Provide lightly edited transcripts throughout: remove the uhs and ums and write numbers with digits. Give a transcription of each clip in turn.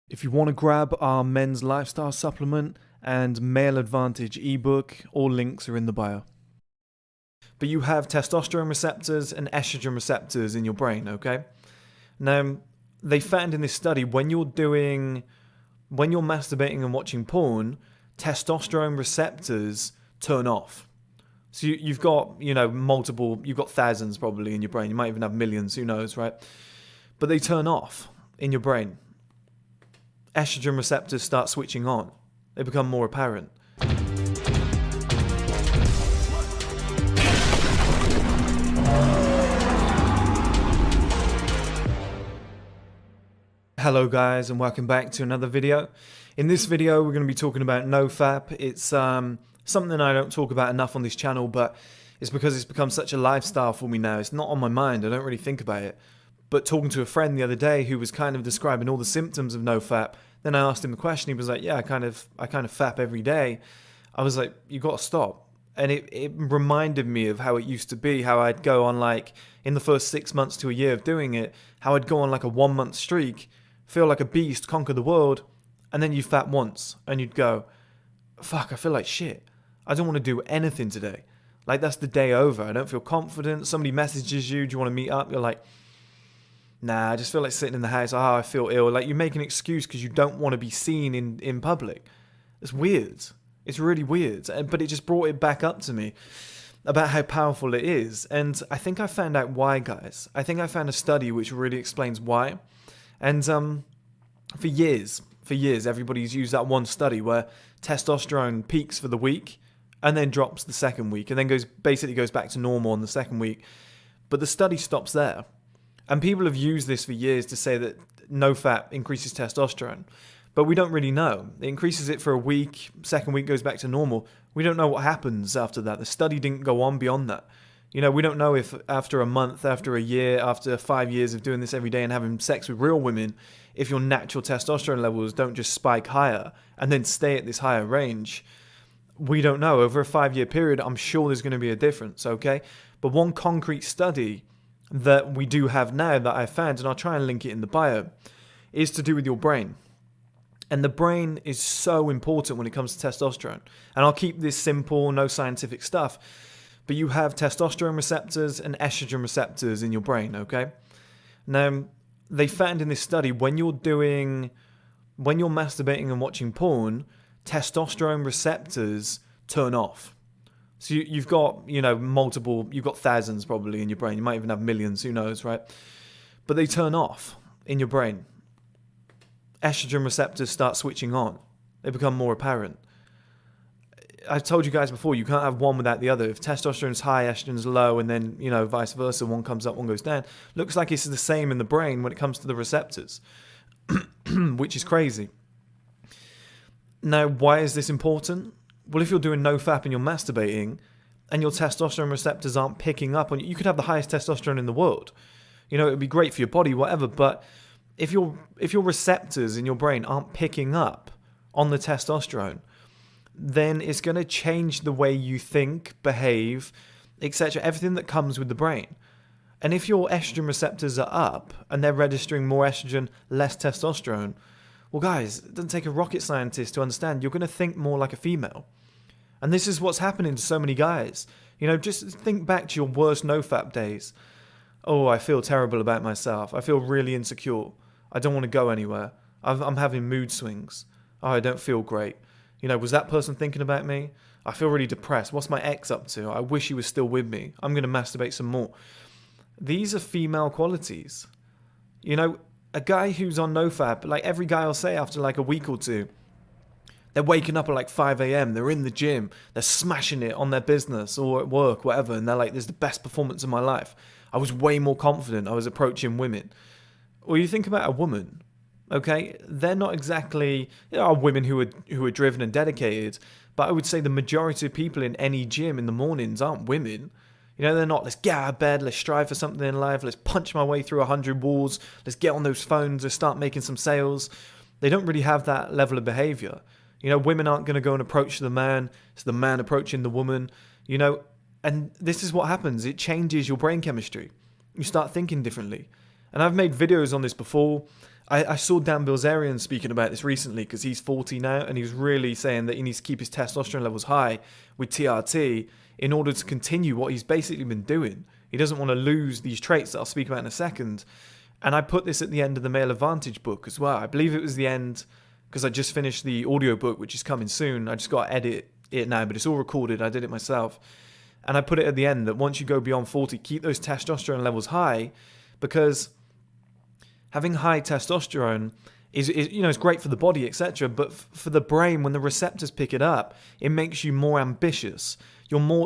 If you want to grab our men's lifestyle supplement and male advantage ebook, all links are in the bio. But you have testosterone receptors and estrogen receptors in your brain, okay? Now, they found in this study when you're masturbating and watching porn, testosterone receptors turn off. So you've got, you've got thousands probably in your brain. You might even have millions, who knows, right? But they turn off in your brain. Estrogen receptors start switching on. They become more apparent. Hello guys, and welcome back to another video. In this video we're going to be talking about nofap. It's something I don't talk about enough on this channel, but it's because it's become such a lifestyle for me now. It's not on my mind, I don't really think about it. But talking to a friend the other day who was kind of describing all the symptoms of nofap, then I asked him the question. He was like, yeah, I kind of fap every day. I was like, you got to stop. And it reminded me of how it used to be, how I'd go on, like, in the first 6 months to a year of doing it, how I'd go on like a 1 month streak, feel like a beast, conquer the world, and then you fap once and you'd go, fuck, I feel like shit. I don't want to do anything today. Like, that's the day over. I don't feel confident. Somebody messages you, do you want to meet up? You're like, nah, I just feel like sitting in the house. Oh, I feel ill. Like, you make an excuse because you don't want to be seen in public. It's weird. It's really weird. But it just brought it back up to me about how powerful it is. And I think I found out why, guys. I think I found a study which really explains why. And for years, everybody's used that one study where testosterone peaks for the week and then drops the second week and then basically goes back to normal on the second week. But the study stops there. And people have used this for years to say that nofap increases testosterone. But we don't really know. It increases it for a week, second week goes back to normal. We don't know what happens after that. The study didn't go on beyond that. You know, we don't know if after a month, after a year, after 5 years of doing this every day and having sex with real women, if your natural testosterone levels don't just spike higher and then stay at this higher range. We don't know. Over a 5 year period, I'm sure there's going to be a difference, okay? But one concrete study that we do have now that I found, and I'll try and link it in the bio, is to do with your brain. And the brain is so important when it comes to testosterone. And I'll keep this simple, no scientific stuff. But you have testosterone receptors and estrogen receptors in your brain, okay? Now, they found in this study when you're masturbating and watching porn, testosterone receptors turn off. So you've got, you've got thousands probably in your brain. You might even have millions, who knows, right? But they turn off in your brain. Estrogen receptors start switching on. They become more apparent. I've told you guys before, you can't have one without the other. If testosterone's high, estrogen's low, and then, vice versa, one comes up, one goes down. Looks like it's the same in the brain when it comes to the receptors, which is crazy. Now, why is this important? Well, if you're doing nofap and you're masturbating and your testosterone receptors aren't picking up on you, you could have the highest testosterone in the world. It would be great for your body, whatever, but if your receptors in your brain aren't picking up on the testosterone, then it's going to change the way you think, behave, etc., everything that comes with the brain. And if your estrogen receptors are up and they're registering more estrogen, less testosterone, well, guys, it doesn't take a rocket scientist to understand you're going to think more like a female. And this is what's happening to so many guys. Just think back to your worst nofap days. Oh, I feel terrible about myself. I feel really insecure. I don't want to go anywhere. I'm having mood swings. Oh, I don't feel great. Was that person thinking about me? I feel really depressed. What's my ex up to? I wish he was still with me. I'm going to masturbate some more. These are female qualities. A guy who's on nofap, like every guy will say after like a week or two, they're waking up at like 5 a.m. They're in the gym. They're smashing it on their business or at work, whatever. And they're like, this is the best performance of my life. I was way more confident. I was approaching women. Or you think about a woman, okay? They're not exactly, there are women who are driven and dedicated, but I would say the majority of people in any gym in the mornings aren't women. They're not, let's get out of bed, let's strive for something in life, let's punch my way through 100 walls, let's get on those phones, let's start making some sales. They don't really have that level of behavior. Women aren't going to go and approach the man, it's the man approaching the woman, and this is what happens. It changes your brain chemistry. You start thinking differently. And I've made videos on this before. I saw Dan Bilzerian speaking about this recently because he's 40 now, and he was really saying that he needs to keep his testosterone levels high with TRT in order to continue what he's basically been doing. He doesn't want to lose these traits that I'll speak about in a second. And I put this at the end of the Male Advantage book as well. I believe it was the end because I just finished the audiobook, which is coming soon. I just got to edit it now, but it's all recorded. I did it myself. And I put it at the end that once you go beyond 40, keep those testosterone levels high, because having high testosterone is it's great for the body, etc. But for the brain, when the receptors pick it up, it makes you more ambitious.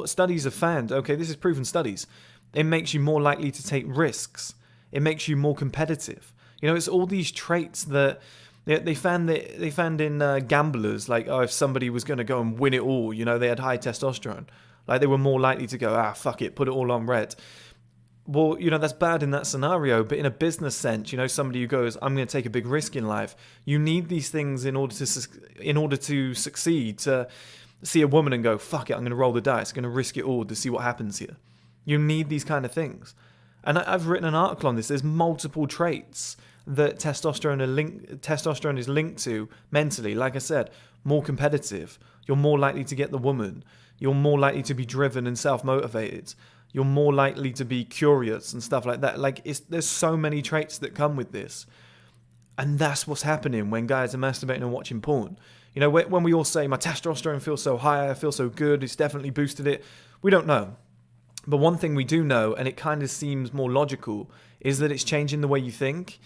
Studies have found, okay, this is proven studies, it makes you more likely to take risks. It makes you more competitive. It's all these traits that they found in gamblers, like, if somebody was going to go and win it all, they had high testosterone. Like, they were more likely to go, fuck it, put it all on red. Well, that's bad in that scenario, but in a business sense, somebody who goes, I'm going to take a big risk in life. You need these things in order to succeed. To see a woman and go, fuck it, I'm going to roll the dice, I'm going to risk it all to see what happens here. You need these kind of things. And I've written an article on this. There's multiple traits that testosterone is linked to mentally. Like I said, more competitive. You're more likely to get the woman. You're more likely to be driven and self-motivated. You're more likely to be curious and stuff like that. There's so many traits that come with this. And that's what's happening when guys are masturbating and watching porn. When we all say, my testosterone feels so high, I feel so good, it's definitely boosted it. We don't know. But one thing we do know, and it kind of seems more logical, is that it's changing the way you think.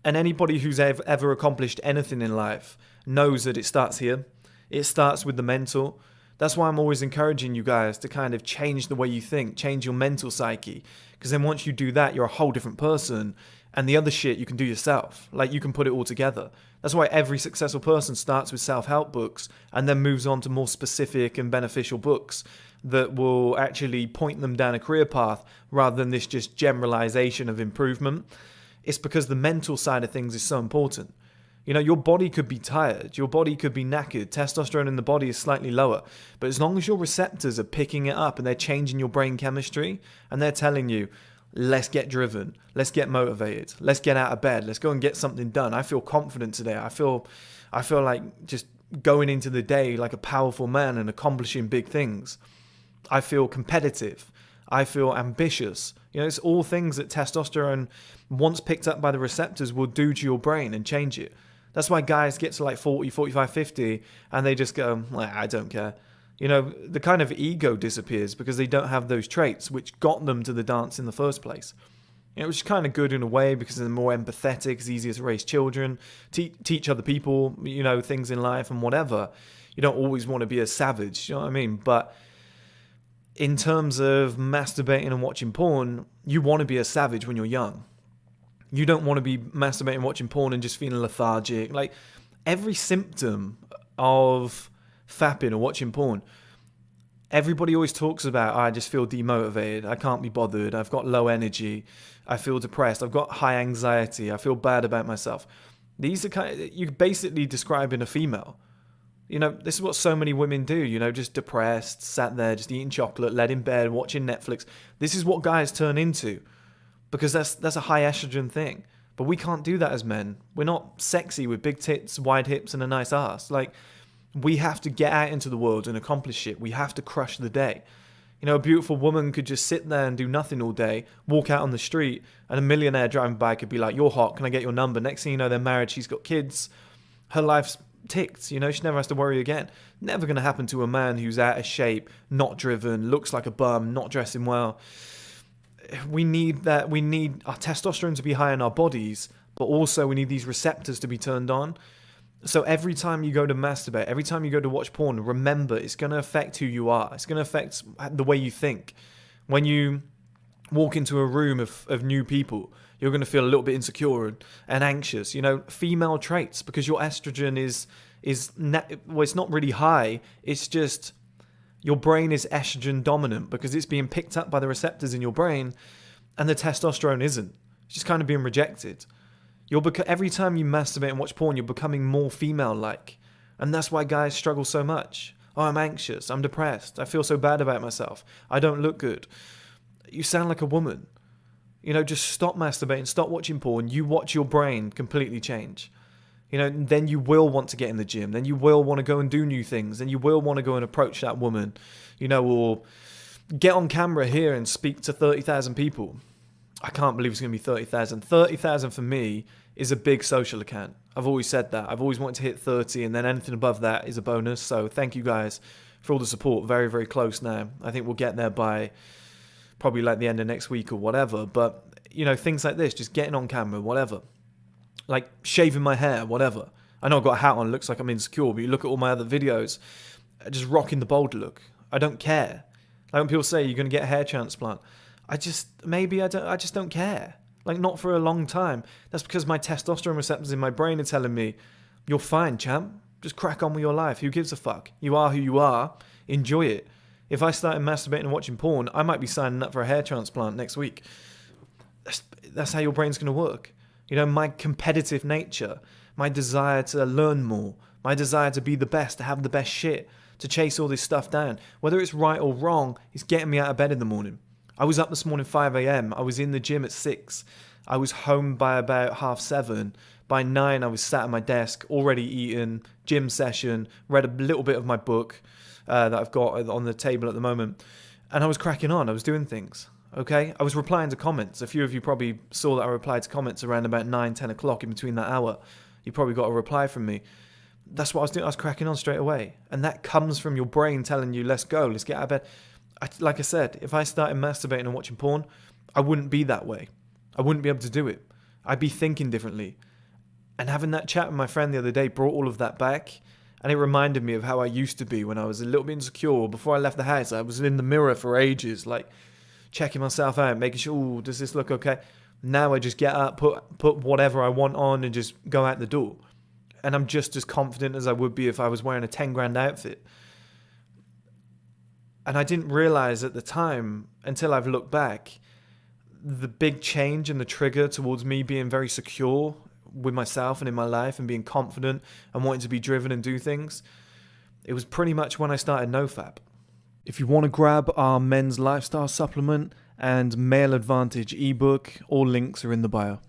And anybody who's ever accomplished anything in life knows that it starts here. It starts with the mental. That's why I'm always encouraging you guys to kind of change the way you think, change your mental psyche. Because then once you do that, you're a whole different person. And the other shit you can do yourself. You can put it all together. That's why every successful person starts with self-help books and then moves on to more specific and beneficial books that will actually point them down a career path rather than this just generalization of improvement. It's because the mental side of things is so important. Your body could be tired, your body could be knackered, testosterone in the body is slightly lower, but as long as your receptors are picking it up and they're changing your brain chemistry and they're telling you, let's get driven, let's get motivated, let's get out of bed, let's go and get something done. I feel confident today. I feel like just going into the day like a powerful man and accomplishing big things. I feel competitive. I feel ambitious. It's all things that testosterone, once picked up by the receptors, will do to your brain and change it. That's why guys get to 40, 45, 50, and they just go, I don't care. The kind of ego disappears because they don't have those traits which got them to the dance in the first place. Which is kind of good in a way because they're more empathetic, it's easier to raise children, teach other people, things in life and whatever. You don't always want to be a savage, you know what I mean? But in terms of masturbating and watching porn, you want to be a savage when you're young. You don't want to be masturbating and watching porn and just feeling lethargic. Every symptom of fapping or watching porn, everybody always talks about, I just feel demotivated, I can't be bothered, I've got low energy, I feel depressed, I've got high anxiety, I feel bad about myself. These are you're basically describing a female. This is what so many women do, just depressed, sat there, just eating chocolate, led in bed, watching Netflix. This is what guys turn into because that's a high estrogen thing. But we can't do that as men. We're not sexy with big tits, wide hips, and a nice ass. We have to get out into the world and accomplish shit. We have to crush the day. A beautiful woman could just sit there and do nothing all day, walk out on the street, and a millionaire driving by could be like, you're hot, can I get your number? Next thing you know, they're married, she's got kids, her life's ticked, she never has to worry again. Never going to happen to a man who's out of shape, not driven, looks like a bum, not dressing well. We need that. We need our testosterone to be high in our bodies, but also we need these receptors to be turned on. So every time you go to masturbate, every time you go to watch porn, remember it's going to affect who you are. It's going to affect the way you think. When you walk into a room of new people, you're going to feel a little bit insecure and anxious. Female traits, because your estrogen it's not really high. It's just your brain is estrogen dominant because it's being picked up by the receptors in your brain, and the testosterone isn't. It's just kind of being rejected. Every time you masturbate and watch porn, you're becoming more female-like. And that's why guys struggle so much. Oh, I'm anxious. I'm depressed. I feel so bad about myself. I don't look good. You sound like a woman. You know, just stop masturbating, stop watching porn. You watch your brain completely change. You know, then you will want to get in the gym. Then you will want to go and do new things. Then you will want to go and approach that woman, you know, or get on camera here and speak to 30,000 people. I can't believe it's going to be 30,000. 30,000 for me is a big social account. I've always said that. I've always wanted to hit 30, and then anything above that is a bonus. So thank you guys for all the support. Very, very close now. I think we'll get there by probably like the end of next week or whatever. But, you know, things like this, just getting on camera, whatever. Like shaving my hair, whatever. I know I've got a hat on, looks like I'm insecure, but you look at all my other videos, just rocking the bold look. I don't care. Like when people say you're going to get a hair transplant, I just don't care. Like not for a long time. That's because my testosterone receptors in my brain are telling me, you're fine, champ. Just crack on with your life. Who gives a fuck? You are who you are. Enjoy it. If I started masturbating and watching porn, I might be signing up for a hair transplant next week. That's how your brain's going to work. You know, my competitive nature, my desire to learn more, my desire to be the best, to have the best shit, to chase all this stuff down, whether it's right or wrong, is getting me out of bed in the morning. I was up this morning 5 a.m. I was in the gym at 6. I was home by about 7:30. By 9, I was sat at my desk, already eaten, gym session, read a little bit of my book that I've got on the table at the moment. And I was cracking on. I was doing things. Okay? I was replying to comments. A few of you probably saw that I replied to comments around about 9, 10 o'clock in between that hour. You probably got a reply from me. That's what I was doing. I was cracking on straight away. And that comes from your brain telling you, let's go, let's get out of bed. Like I said, if I started masturbating and watching porn, I wouldn't be that way. I wouldn't be able to do it. I'd be thinking differently. And having that chat with my friend the other day brought all of that back. And it reminded me of how I used to be when I was a little bit insecure. Before I left the house, I was in the mirror for ages, like checking myself out, making sure, ooh, does this look okay? Now I just get up, put whatever I want on and just go out the door. And I'm just as confident as I would be if I was wearing a 10 grand outfit. And I didn't realize at the time, until I've looked back, the big change and the trigger towards me being very secure with myself and in my life and being confident and wanting to be driven and do things. It was pretty much when I started NoFap. If you want to grab our men's lifestyle supplement and male advantage ebook, all links are in the bio.